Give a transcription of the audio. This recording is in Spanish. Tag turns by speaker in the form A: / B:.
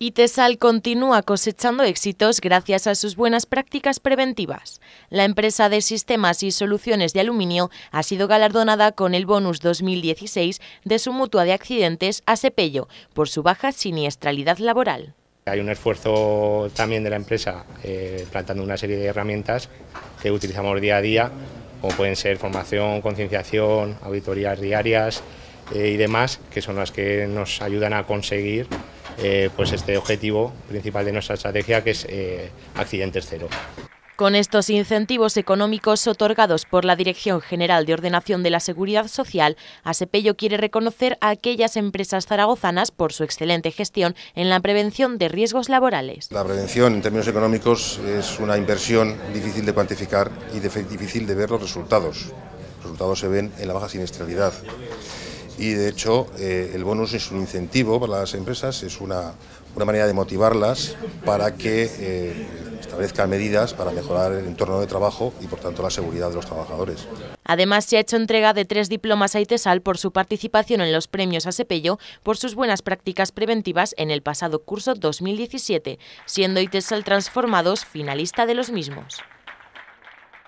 A: Itesal continúa cosechando éxitos gracias a sus buenas prácticas preventivas. La empresa de sistemas y soluciones de aluminio ha sido galardonada con el bonus 2016 de su mutua de accidentes Asepello por su baja siniestralidad laboral.
B: Hay un esfuerzo también de la empresa plantando una serie de herramientas que utilizamos día a día, como pueden ser formación, concienciación, auditorías diarias y demás, que son las que nos ayudan a conseguir pues este objetivo principal de nuestra estrategia, que es accidentes cero.
A: Con estos incentivos económicos otorgados por la Dirección General de Ordenación de la Seguridad Social, Asepello quiere reconocer a aquellas empresas zaragozanas por su excelente gestión en la prevención de riesgos laborales.
C: La prevención en términos económicos es una inversión difícil de cuantificar y difícil de ver los resultados. Los resultados se ven en la baja siniestralidad. Y de hecho el bonus es un incentivo para las empresas, es una manera de motivarlas para que establezcan medidas para mejorar el entorno de trabajo y por tanto la seguridad de los trabajadores.
A: Además, se ha hecho entrega de 3 diplomas a Itesal por su participación en los premios Asepello por sus buenas prácticas preventivas en el pasado curso 2017, siendo Itesal Transformados finalista de los mismos.